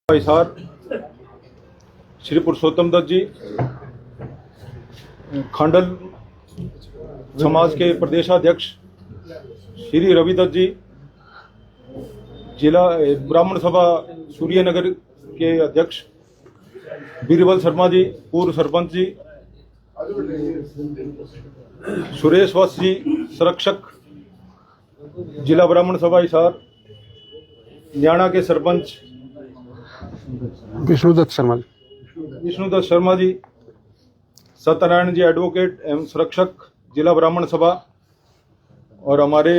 हिसार श्री पुरुषोत्तम दत्त जी, खांडल समाज के प्रदेशाध्यक्ष श्री रवि दत्त जी, जिला ब्राह्मण सभा सूर्यनगर के अध्यक्ष बीरबल शर्मा जी, पूर्व सरपंच जी, सुरेश वत्स जी, संरक्षक जिला ब्राह्मण सभा हिसार, न्याणा के सरपंच विष्णुदत्त शर्मा जी, सत्यनारायण जी एडवोकेट एवं संरक्षक जिला ब्राह्मण सभा, और हमारे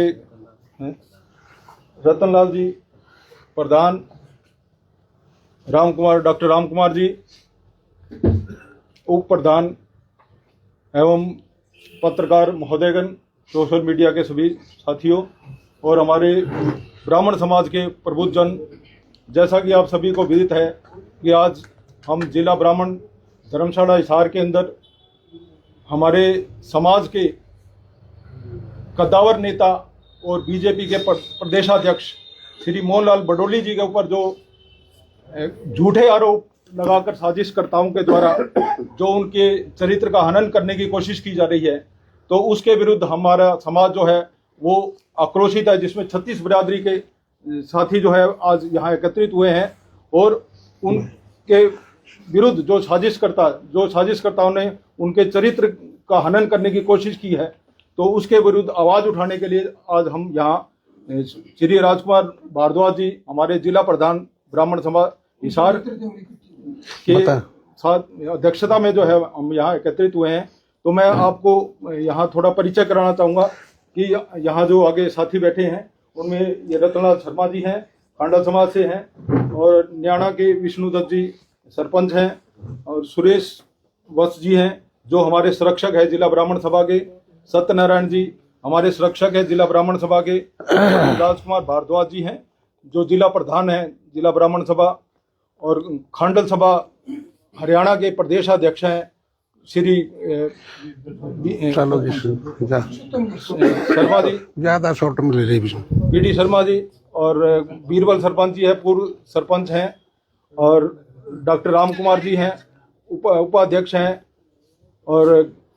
रतनलाल जी प्रधान, डॉक्टर राम कुमार जी उप प्रधान एवं पत्रकार महोदयगण, सोशल मीडिया के सभी साथियों, और हमारे ब्राह्मण समाज के प्रबुद्धजन। जैसा कि आप सभी को विदित है कि आज हम जिला ब्राह्मण धर्मशाला हिसार के अंदर हमारे समाज के कद्दावर नेता और बीजेपी के प्रदेशाध्यक्ष श्री मोहनलाल बडोली जी के ऊपर जो झूठे आरोप लगाकर साजिशकर्ताओं के द्वारा जो उनके चरित्र का हनन करने की कोशिश की जा रही है, तो उसके विरुद्ध हमारा समाज जो है वो आक्रोशित है, जिसमें 36 बिरादरी के साथी जो है आज यहाँ एकत्रित हुए हैं और उनके विरुद्ध जो साजिशकर्ताओं ने उनके चरित्र का हनन करने की कोशिश की है, तो उसके विरुद्ध आवाज़ उठाने के लिए आज हम यहाँ श्री राजकुमार भारद्वाज जी, हमारे जिला प्रधान ब्राह्मण सभा हिसार के साथ अध्यक्षता में जो है हम यहाँ एकत्रित हुए हैं। तो मैं आपको यहाँ थोड़ा परिचय कराना चाहूँगा कि यहाँ जो आगे साथी बैठे हैं उनमें ये रतनलाल शर्मा जी हैं, खांडल समाज से हैं, और न्याणा के विष्णुदत्त जी सरपंच हैं, और सुरेश वत्स जी हैं जो हमारे संरक्षक है जिला ब्राह्मण सभा के, सत्यनारायण जी हमारे संरक्षक है जिला ब्राह्मण सभा के, राजकुमार भारद्वाज जी हैं जो जिला प्रधान हैं जिला ब्राह्मण सभा, और खांडल सभा हरियाणा के प्रदेशाध्यक्ष हैं श्री शर्मा जी, ज्यादा शॉर्ट में ले पीडी शर्मा जी, और बीरबल सरपंच जी है, पूर्व सरपंच हैं, और डॉक्टर राम कुमार जी हैं उपाध्यक्ष हैं, और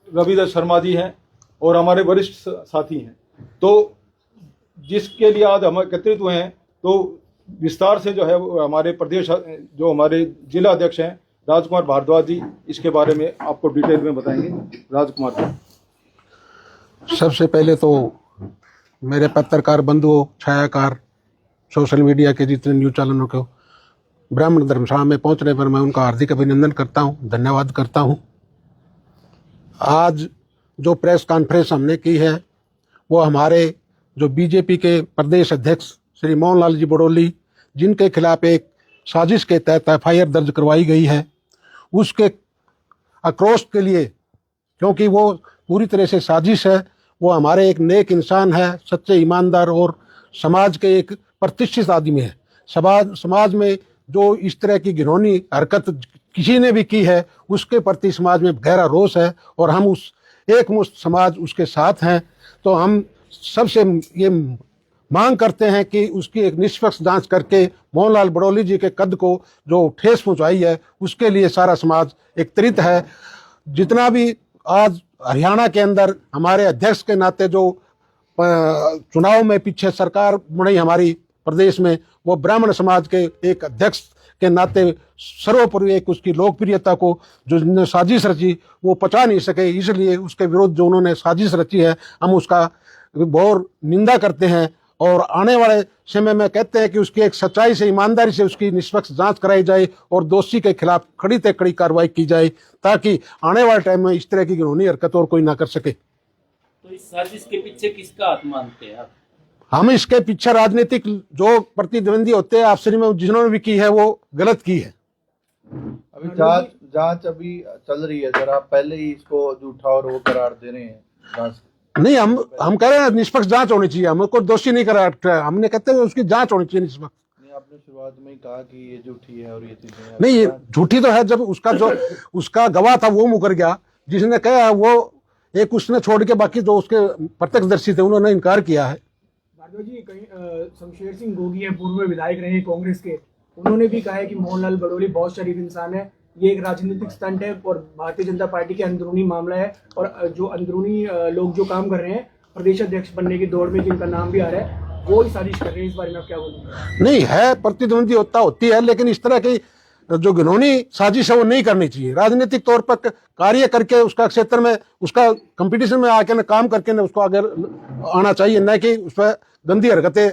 रविदत्त शर्मा जी हैं, और हमारे वरिष्ठ साथी हैं। तो जिसके लिए आज हम एकत्रित हुए हैं, तो विस्तार से जो है हमारे प्रदेश जो हमारे जिला अध्यक्ष हैं राजकुमार भारद्वाज जी इसके बारे में आपको डिटेल में बताएंगे। राजकुमार जी। सबसे पहले तो मेरे पत्रकार बंधुओं, छायाकार, सोशल मीडिया के जितने न्यूज चैनलों को ब्राह्मण धर्मशाला में पहुंचने पर मैं उनका हार्दिक अभिनंदन करता हूं, धन्यवाद करता हूं। आज जो प्रेस कॉन्फ्रेंस हमने की है वो हमारे जो बीजेपी के प्रदेश अध्यक्ष श्री मोहनलाल जी बडोली, जिनके खिलाफ एक साजिश के तहत एफआईआर दर्ज करवाई गई है, उसके आक्रोश के लिए, क्योंकि वो पूरी तरह से साजिश है। वो हमारे एक नेक इंसान है, सच्चे ईमानदार और समाज के एक प्रतिष्ठित आदमी है। समाज में जो इस तरह की घिनौनी हरकत किसी ने भी की है उसके प्रति समाज में गहरा रोष है, और हम उस एकमुश्त समाज उसके साथ हैं। तो हम सबसे ये मांग करते हैं कि उसकी एक निष्पक्ष जांच करके मोहनलाल बडोली जी के कद को जो ठेस पहुंचाई है उसके लिए सारा समाज एकत्रित है। जितना भी आज हरियाणा के अंदर हमारे अध्यक्ष के नाते जो चुनाव में पीछे सरकार बनी हमारी प्रदेश में, वो ब्राह्मण समाज के एक अध्यक्ष के नाते सर्वोपरि एक उसकी लोकप्रियता को जो जिन्होंने साजिश रची वो पचा नहीं सके, इसलिए उसके विरुद्ध जो उन्होंने साजिश रची है हम उसका बहुत निंदा करते हैं। और आने वाले समय में कहते हैं कि उसकी एक सच्चाई से, ईमानदारी से उसकी निष्पक्ष जांच कराई जाए और दोषी के खिलाफ खड़ी से खड़ी कार्रवाई की जाए, ताकि आने वाले टाइम में इस तरह की घिनौनी हरकत और कोई ना कर सके। तो इस साजिश के पीछे किसका हाथ मानते हैं आप? हम इसके पीछे राजनीतिक जो प्रतिद्वंदी होते हैं आपसी में जिन्होंने भी की है वो गलत की है। अभी जांच अभी चल रही है सर, आप पहले ही इसको झूठा और वो करार दे रहे हैं। जांच नहीं, हम कह रहे हैं निष्पक्ष जांच होनी चाहिए, हमको दोषी नहीं करा, हमने कहते हैं उसकी जांच होनी चाहिए निष्पक्ष। नहीं, आपने शुरुआत में ही कहा कि ये झूठी है और ये चीजें नहीं, ये झूठी तो है जब उसका गवाह था वो मुकर गया, जिसने कहा वो एक उसने छोड़ के बाकी जो उसके प्रत्यक्षदर्शी थे उन्होंने इनकार किया है। भारद्वाज जी, कहीं शमशेर सिंह गोगी हैं, पूर्व विधायक रहे कांग्रेस के, उन्होंने भी कहा है कि मोहनलाल बड़ोली बहुत शरीफ इंसान है, ये एक राजनीतिक स्टंट है और भारतीय जनता पार्टी के अंदरूनी मामला है। और जो अंदरूनी लोग जो काम कर रहे हैं प्रदेश अध्यक्ष बनने की दौड़ में, जिनका नाम भी आ रहा है, वो ही साजिश कर रहे हैं। इस बारे में आप क्या बोलेंगे? नहीं है, प्रतिद्वंदी होती है, लेकिन इस तरह की जो घिनौनी साजिश है वो नहीं करनी चाहिए। राजनीतिक तौर पर कार्य करके उसका क्षेत्र में, उसका कंपटीशन में आके न काम करके न उसको आगे आना चाहिए, न कि उस पर गंदी हरकतें,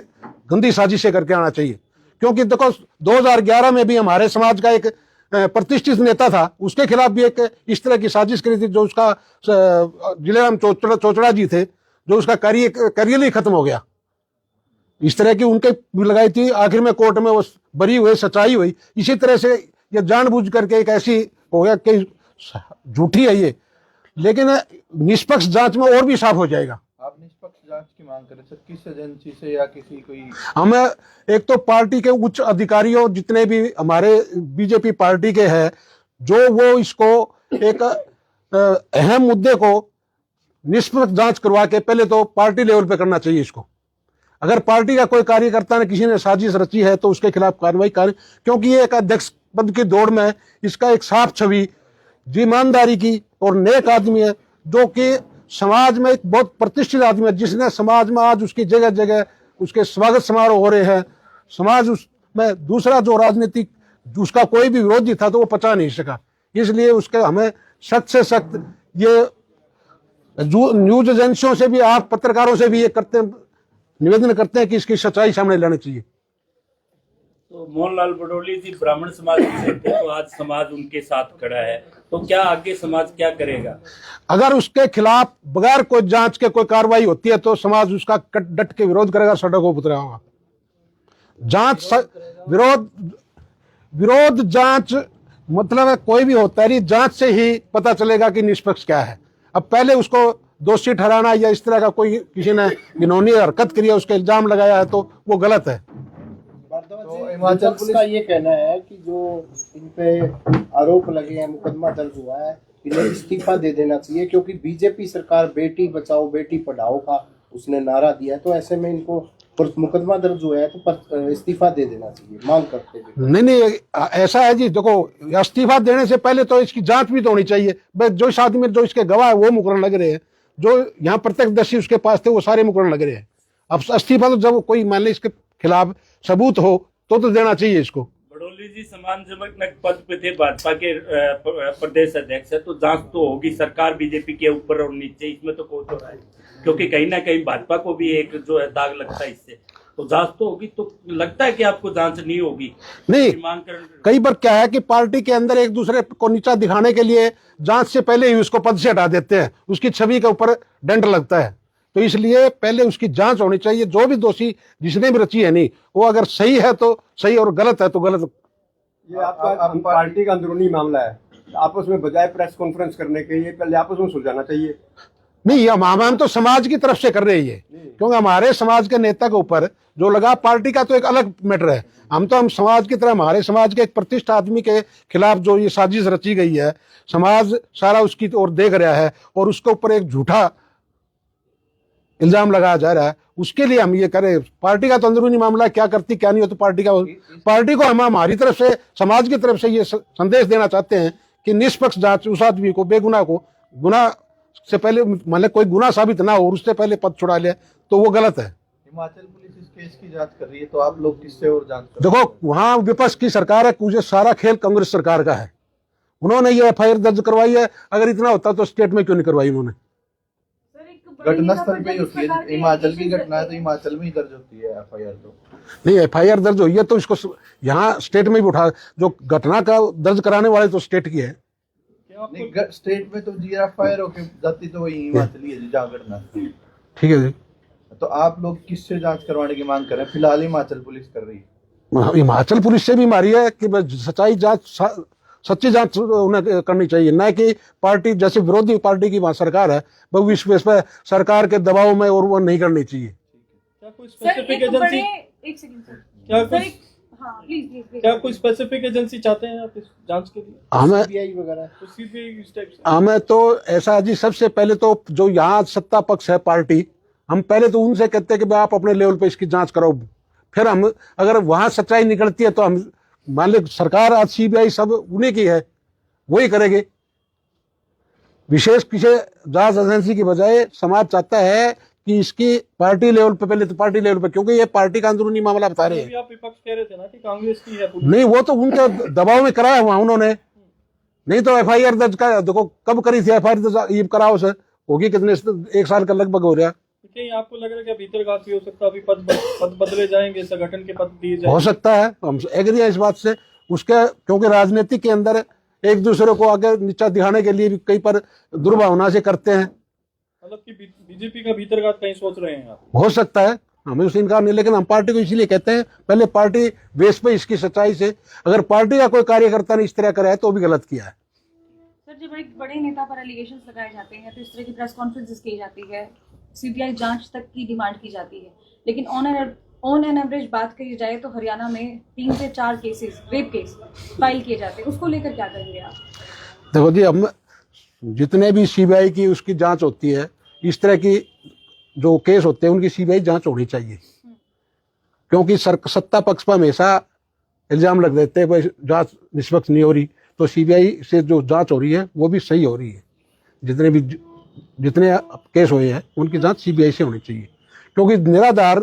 गंदी साजिशें करके आना चाहिए। क्योंकि देखो 2011 में भी हमारे समाज का एक प्रतिष्ठित नेता था, उसके खिलाफ भी एक इस तरह की साजिश करी थी, जो उसका जिलेराम चोचड़ा जी थे, जो उसका करियर ही खत्म हो गया। इस तरह की उनके भी लगाई थी, आखिर में कोर्ट में वो बरी हुए, सच्चाई हुई। इसी तरह से ये जानबूझ करके एक ऐसी हो गया कि झूठी है ये, लेकिन निष्पक्ष जांच में और भी साफ हो जाएगा। आप निष्पक्ष जांच की मांग करें सर, किस एजेंसी से या किसी कोई? हमें एक तो पार्टी के उच्च अधिकारियों, जितने भी हमारे बीजेपी पार्टी के हैं, जो वो इसको एक अहम मुद्दे को निष्पक्ष जांच करवा के पहले तो पार्टी लेवल पे करना चाहिए इसको। अगर पार्टी का कोई कार्यकर्ता ने किसी ने साजिश रची है तो उसके खिलाफ कार्रवाई करें, क्योंकि ये एक अध्यक्ष पद की दौड़ में इसका एक साफ छवि ईमानदारी की और नेक आदमी है, जो कि समाज में एक बहुत प्रतिष्ठित आदमी है, जिसने समाज में आज उसकी जगह जगह उसके स्वागत समारोह हो रहे हैं। समाज उसमें दूसरा जो राजनीतिक उसका कोई भी विरोधी था तो वो पचा नहीं सका। इसलिए उसके हमें सख्त से सख्त ये न्यूज एजेंसियों से भी, आप पत्रकारों से भी ये करते हैं, निवेदन करते हैं कि इसकी सच्चाई सामने लानी चाहिए। तो मोहनलाल बड़ोली जी ब्राह्मण समाज से थे, तो आज समाज उनके साथ खड़ा है, तो क्या आगे समाज क्या करेगा? अगर उसके खिलाफ बगैर कोई जांच के कोई कार्रवाई होती है तो समाज उसका डट के विरोध करेगा, सड़कों पर उतरेगा। जांच विरोध जांच मतलब है, कोई भी होता है जांच से ही पता चलेगा कि निष्पक्ष क्या है। अब पहले उसको दोषी ठहराना या इस तरह का कोई किसी ने घिनौनी हरकत करी है, उसका इल्जाम लगाया है, तो वो गलत है। तो हिमाचल पुलिस का ये कहना है कि जो इन पे आरोप लगे हैं, मुकदमा दर्ज हुआ है, इन्हें इस्तीफा दे देना चाहिए, क्योंकि बीजेपी सरकार बेटी बचाओ बेटी पढ़ाओ का उसने नारा दिया है। तो ऐसे में इनको मुकदमा दर्ज हुआ है तो इस्तीफा दे देना चाहिए, मांग करते हैं। नहीं, ऐसा है जी, देखो इस्तीफा देने से पहले तो इसकी जांच भी तो होनी चाहिए। जो इस आदमी, जो इसके गवाह है वो मुकर्रर लग रहे हैं, जो यहाँ प्रत्यक्षदर्शी उसके पास थे वो सारे मुकर्रर लग रहे हैं। अब इस्तीफा तो जब कोई मान ली इसके खिलाफ सबूत हो तो देना चाहिए इसको। बड़ोली जी सम्मानजनक पद पे थे, भाजपा के प्रदेश अध्यक्ष है, तो जांच तो होगी। सरकार बीजेपी के ऊपर और नीचे, इसमें तो कोई तो है, क्योंकि कहीं ना कहीं भाजपा को भी एक जो है दाग लगता है इससे, तो जांच तो होगी। तो लगता है कि आपको जांच नहीं होगी? नहीं, कई बार क्या है कि पार्टी के अंदर एक दूसरे को नीचा दिखाने के लिए जांच से पहले ही उसको पद से हटा देते हैं, उसकी छवि के ऊपर डंड लगता है। तो इसलिए पहले उसकी जांच होनी चाहिए। जो भी दोषी जिसने भी रची है, नहीं वो अगर सही है तो सही और गलत है तो गलत। ये आपका पार्टी का अंदरूनी मामला है, आपस में बजाय प्रेस कॉन्फ्रेंस करने के ये पहले आपस में सुलझाना चाहिए। नहीं, हम तो समाज की तरफ से कर रहे हैं, क्योंकि हमारे समाज के नेता के ऊपर जो लगा, पार्टी का तो एक अलग मैटर है। हम समाज की तरह, हमारे समाज के एक प्रतिष्ठित आदमी के खिलाफ जो ये साजिश रची गई है, समाज सारा उसकी ओर देख रहा है और उसके ऊपर एक झूठा इल्जाम लगाया जा रहा है, उसके लिए हम ये करें। पार्टी का तो अंदरूनी मामला क्या करती क्या नहीं हो, तो पार्टी को हम हमारी तरफ से, समाज की तरफ से ये संदेश देना चाहते हैं कि निष्पक्ष जांच, उस आदमी को, बेगुनाह को, गुनाह से पहले मतलब कोई गुनाह साबित ना हो और उससे पहले पद छुड़ा ले तो वो गलत है। हिमाचल पुलिस इस केस की जांच कर रही है, तो आप लोग किससे और जांच कर? देखो, वहां विपक्ष की सरकार है, मुझे सारा खेल कांग्रेस सरकार का है। उन्होंने ये FIR दर्ज करवाई है, अगर इतना होता तो स्टेट में क्यों नहीं करवाई उन्होंने? घटना स्थल पे ही होती है, हिमाचल की घटना है तो हिमाचल में ही दर्ज होती है FIR। तो नहीं, FIR दर्ज हुई है तो इसको यहाँ स्टेट में भी उठा, जो घटना का दर्ज कराने वाले तो स्टेट की है। नहीं, स्टेट में तो FIR होके जाती तो वही हिमाचली है जहाँ घटना। ठीक है जी। तो आप लोग किससे जांच करवाने की मांग कर रहे हैं? फिलहाल हिमाचल पुलिस कर रही है। हिमाचल पुलिस से भी मारी है कि सच्चाई जांच, सच्ची जांच उन्हें करनी चाहिए, न कि पार्टी जैसे विरोधी पार्टी की वहां सरकार है वो इस पे सरकार के दबाव में, और वो नहीं करनी चाहिए। क्या कोई स्पेसिफिक एजेंसी, क्या कोई स्पेसिफिक एजेंसी चाहते हैं आप इस जांच के लिए? हमें तो ऐसा जी, सबसे पहले तो जो यहाँ सत्ता पक्ष है पार्टी, हम पहले तो उनसे कहते हैं कि आप अपने लेवल पे इसकी जांच करो। फिर हम अगर वहां सच्चाई निकलती है तो हम मान लो सरकार आज सीबीआई सब उन्हीं की है, वही करेंगे। विशेष किसी जांच एजेंसी की बजाय समाज चाहता है कि इसकी पार्टी लेवल पे, पहले तो पार्टी लेवल पे, क्योंकि ये पार्टी का अंदरूनी मामला बता रहे हैं। अभी आप विपक्ष कह रहे थे ना कि कांग्रेस की है पुलिस। नहीं, वो तो उनके दबाव में कराया हुआ उन्होंने, नहीं तो एफआईआर दर्ज का देखो कब करी थी एफआईआर दर्ज, ये कराओ सर, होगी कितने, 1 साल का लगभग हो रहा। कहीं आपको लग रहा है कि भीतरघात भी हो सकता है, अभी पद बदले जाएंगे, संगठन के पद दिए हो जाएंगे? सकता है, हम एग्री है इस बात से। उसके क्योंकि राजनीति के अंदर एक दूसरे को आगे नीचा दिखाने के लिए भी कई पर दुर्भावना से करते हैं। मतलब कि बीजेपी का भीतरघात कहीं सोच रहे हैं आप? हो सकता है, हमें उससे इनकार नहीं, लेकिन हम पार्टी को इसीलिए कहते हैं पहले पार्टी बेस पे इसकी सच्चाई से, अगर पार्टी का कोई कार्यकर्ता ने इस तरह करा है तो भी गलत किया है। सर, जब एक बड़े नेता पर एलिगेशंस लगाए जाते हैं तो इस तरह की प्रेस कॉन्फ्रेंस की जाती है, सीबीआई जांच तक की डिमांड की जाती है, लेकिन ऑन एन एवरेज बात कही जाए तो हरियाणा में 3 से 4 केसेस, रेप केस फाइल किए जाते हैं। उसको लेकर क्या करेंगे आप? देखो जी, हम जितने भी सीबीआई की उसकी जांच होती है, इस तरह की जो केस होते हैं उनकी सीबीआई जांच होनी चाहिए, क्योंकि सत्ता पक्ष पर हमेशा इल्जाम लग देते हैं भाई जांच निष्पक्ष नहीं हो रही, तो सीबीआई से जो जांच हो रही है वो भी सही हो रही है। जितने केस हुए हैं उनकी जांच सीबीआई से होनी चाहिए, क्योंकि निराधार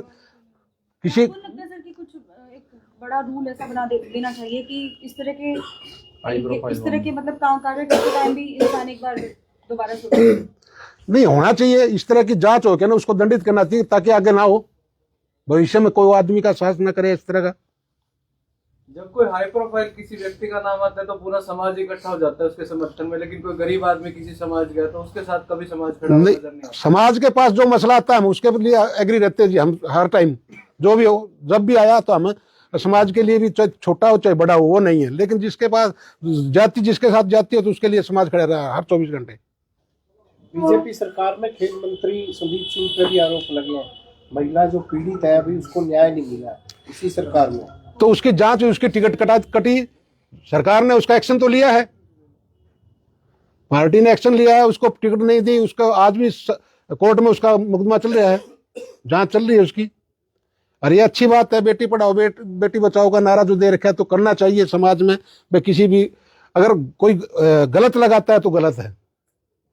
किसी आपको लगता है सर कि कुछ एक बड़ा रूल ऐसा बना देना चाहिए कि इस तरह के मतलब कार्य करते टाइम भी इंसान एक बार दोबारा सोचे? नहीं होना चाहिए, इस तरह की जांच हो के ना उसको दंडित करना चाहिए, ताकि आगे ना हो, भविष्य में कोई आदमी का साहस न करे इस तरह का। जब कोई हाई प्रोफाइल किसी व्यक्ति का नाम आता है तो पूरा समाज इकट्ठा हो जाता है उसके समर्थन में, लेकिन कोई गरीब आदमी किसी समाज गया तो उसके साथ कभी समाज खड़ा नजर नहीं आता। समाज के पास जो मसला आता है हम उसके लिए एग्री रहते हैं जी, हम हर टाइम जो भी हो, जब भी आया तो हम समाज के लिए भी, चाहे छोटा हो चाहे बड़ा हो, वो नहीं है, लेकिन जिसके पास जाति, जिसके साथ जाती है तो उसके लिए समाज खड़ा रहा हर 24 घंटे। बीजेपी सरकार में खेल मंत्री संदीप सिंह पर भी आरोप लगे हैं, महिला जो पीड़ित है अभी उसको न्याय नहीं मिला इसी सरकार में, तो उसकी जांच, उसकी टिकट कटी, सरकार ने उसका एक्शन तो लिया है, पार्टी ने एक्शन लिया है, उसको टिकट नहीं दी, उसका आज भी कोर्ट में उसका मुकदमा चल रहा है, जांच चल रही है उसकी। और ये अच्छी बात है, बेटी पढ़ाओ बेटी बचाओ का नारा जो दे रखा है तो करना चाहिए समाज में। किसी भी अगर कोई गलत लगाता है तो गलत है।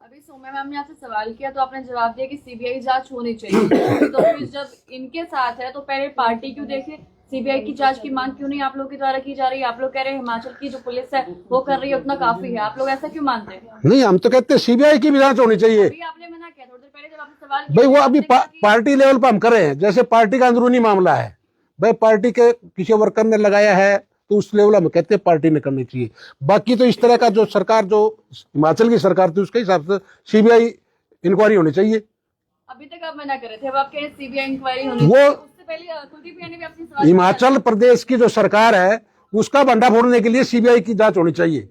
अभी सौम्या मैम ने आपसे सवाल किया तो आपने जवाब दिया कि सीबीआई जांच होनी चाहिए, तो फिर जब इनके साथ है तो पहले पार्टी क्यों देखे? सीबीआई की जांच की मांग क्यों नहीं आप लोग के द्वारा की जा रही है? आप लोग कह रहे हैं हिमाचल की जो पुलिस है वो कर रही है उतना काफी है, आप लोग ऐसा क्यों मानते हैं? नहीं, हम तो कहते हैं सीबीआई की भी जांच होनी चाहिए। अभी आपने मना किया थोड़ी देर पहले जब आपने सवाल भाई, वो अभी पार्टी लेवल पर हम कर रहे हैं, जैसे पार्टी का अंदरूनी मामला है, भाई पार्टी के किसी वर्कर ने लगाया है तो उस लेवल में कहते हैं पार्टी ने करनी चाहिए। बाकी तो इस तरह का जो सरकार, जो हिमाचल की सरकार थी उसके हिसाब से सीबीआई इंक्वायरी होनी चाहिए। अभी तक आप मना कर रहे थे, अब आप कह रहे हैं सीबीआई इंक्वायरी होनी वो चाहिए। उससे पहले कुलदीप भैया ने भी आपसे सवाल हिमाचल प्रदेश की जो सरकार है उसका भंडा फोड़ने के लिए सीबीआई की जांच होनी चाहिए।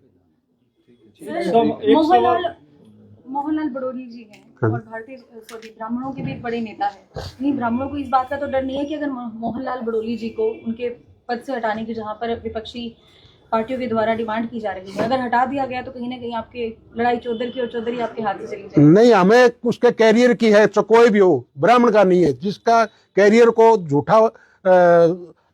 मोहनलाल बड़ोली जी हैं और भारतीय ब्राह्मणों के भी एक बड़े नेता है। नहीं, ब्राह्मणों को इस बात का तो डर नहीं है कि अगर मोहनलाल बड़ोली जी को उनके पद से हटाने की, जहां पर विपक्षी पार्टियों के द्वारा डिमांड की जा रही है, अगर हटा दिया गया तो कहीं ना कहीं आपके लड़ाई चौधरी की और चौधरी आपके हाथ से चली जाएगी? नहीं, हमें उसके कैरियर की है, तो कोई भी हो, ब्राह्मण का नहीं है। जिसका कैरियर को झूठा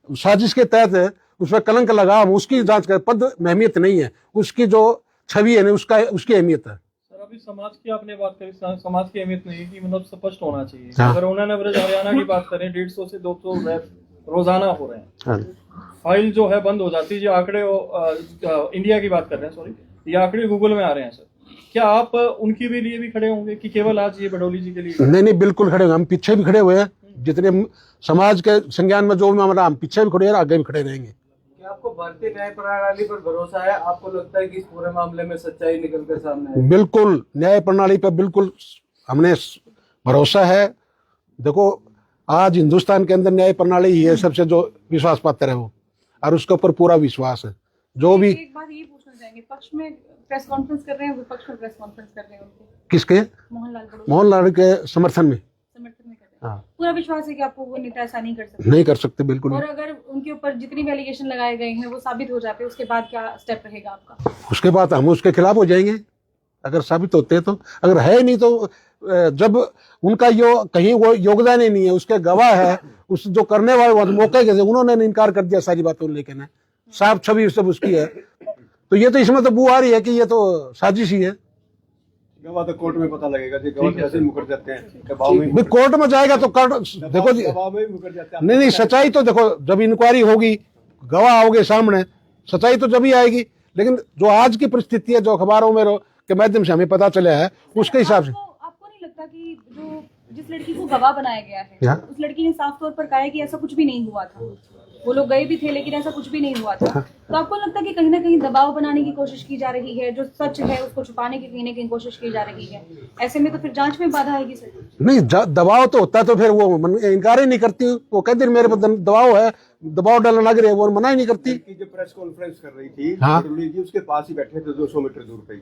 साजिश के तहत उसमें कलंक लगा, हम उसकी जांच कर, पद में अहमियत नहीं है, उसकी जो छवि है उसका, उसकी अहमियत है। सर, अभी समाज की आपने बात करी, समाज की अहमियत नहीं की, मतलब स्पष्ट होना चाहिए। हाँ। अगर ऑन एवरेज हरियाणा की बात करें 150 से 200 रैप रोजाना हो रहे हैं, हाँ। फाइल जो है बंद हो जाती है। ये आंकड़े इंडिया की बात कर रहे हैं, सॉरी, ये आंकड़े गूगल में आ रहे हैं। सर, क्या आप उनके भी लिए भी खड़े होंगे कि केवल आज ये बड़ोली जी के लिए? नहीं, बिल्कुल खड़े होंगे, हम पीछे भी खड़े हुए हैं, जितने समाज के संज्ञान में जो भी मामला, हम पीछे भी खड़े हैं, आगे भी खड़े रहेंगे। क्या आपको भारतीय न्याय प्रणाली पर भरोसा है? आपको लगता है कि इस पूरे मामले में सच्चाई निकल कर सामने आएगी? बिल्कुल, न्याय प्रणाली पर बिल्कुल हमने भरोसा है। देखो, आज हिंदुस्तान के अंदर न्याय प्रणाली ही है सबसे जो विश्वास पात्र है वो, और उसके ऊपर पूरा विश्वास है। जो भी एक बात ये पूछना चाहेंगे, पक्ष में प्रेस कॉन्फ्रेंस कर रहे हैं, विपक्ष में प्रेस कॉन्फ्रेंस कर रहे हैं, उनके किसके, मोहनलाल के समर्थन में समर्थन में कर रहे हैं। हाँ। पूरा विश्वास है कि आपको वो नेता ऐसा नहीं कर सकते? नहीं कर सकते, बिल्कुल। और अगर उनके ऊपर जितनी भी एलिगेशन लगाए गए हैं वो साबित हो जाते हैं, उसके बाद क्या स्टेप रहेगा आपका? उसके बाद हम उसके खिलाफ हो जाएंगे अगर साबित होते हैं तो। अगर है नहीं तो जब उनका कहीं वो योगदान ही नहीं है, उसके गवाह है, उस जो करने वाले मौके के उन्होंने इनकार कर दिया सारी बातों लेके ना, साफ छवि सब उसकी है, तो ये तो इसमें तो बू आ रही है कि ये तो साजिश ही है। गवाह तो कोर्ट में पता लगेगा जी, गवाह कैसे मुकर जाते हैं, दबाव में भाई कोर्ट में जाएगा तो देखो जी, दबाव में मुकर जाते हैं। नहीं सच्चाई तो देखो, जब इंक्वायरी होगी, गवाह आओगे सामने, सच्चाई तो जब ही आएगी। लेकिन जो आज की परिस्थिति है, जो अखबारों में के माध्यम से हमें पता चला है, उसके हिसाब से आपको नहीं लगता कि जो जिस लड़की को गवाह बनाया गया है, हाँ। उस लड़की ने साफ तौर पर कहा है कि ऐसा कुछ भी नहीं हुआ था, वो लोग गए भी थे लेकिन ऐसा कुछ भी नहीं हुआ था, तो आपको लगता है कि कहीं ना कहीं दबाव बनाने की कोशिश की जा रही है, जो सच है उसको छुपाने की कहीं ना कहीं कोशिश की जा रही है, ऐसे में तो फिर जांच में बाधा आएगी सर? नहीं, दबाव तो होता तो फिर वो इनकार ही नहीं करती, वो कहती मेरे पर दबाव है, दबाव डालने लग रहे हैं, वो मना ही नहीं करती। जो प्रेस कॉन्फ्रेंस कर रही थी हाँ। बड़ोली जी, उसके पास ही बैठे थे 200 मीटर दूर पे ही।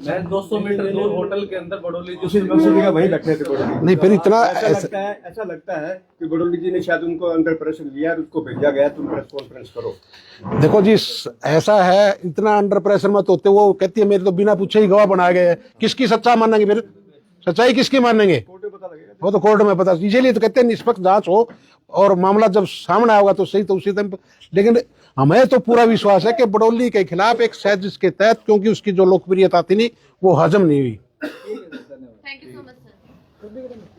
मैं 200 मीटर दूर होटल के अंदर बड़ोली जी उसी जगह वहीं बैठे थे बड़ोली। नहीं फिर इतना ऐसा लगता है कि बड़ोली जी ने शायद उनको अंडर प्रेशर लिया और उसको भेजा गया, तुम प्रेस कॉन्फ्रेंस करो। देखो जी, ऐसा है, इतना अंडर प्रेशर मत होते। वो कहती है मेरे तो बिना पूछे ही गवाह बनाए गए, किसकी सच्चा मानेंगे, फिर सच्चाई किसकी मानेंगे, कोर्ट में पता लगेगा। वो तो कोर्ट में पता। इसीलिए तो कहते हैं निष्पक्ष जांच हो, और मामला जब सामने आएगा तो सही, तो उसी टाइम। लेकिन हमें तो पूरा विश्वास है कि बड़ोली के खिलाफ एक साजिश के तहत, क्योंकि उसकी जो लोकप्रियता थी नहीं, वो हजम नहीं हुई। Thank you so much sir.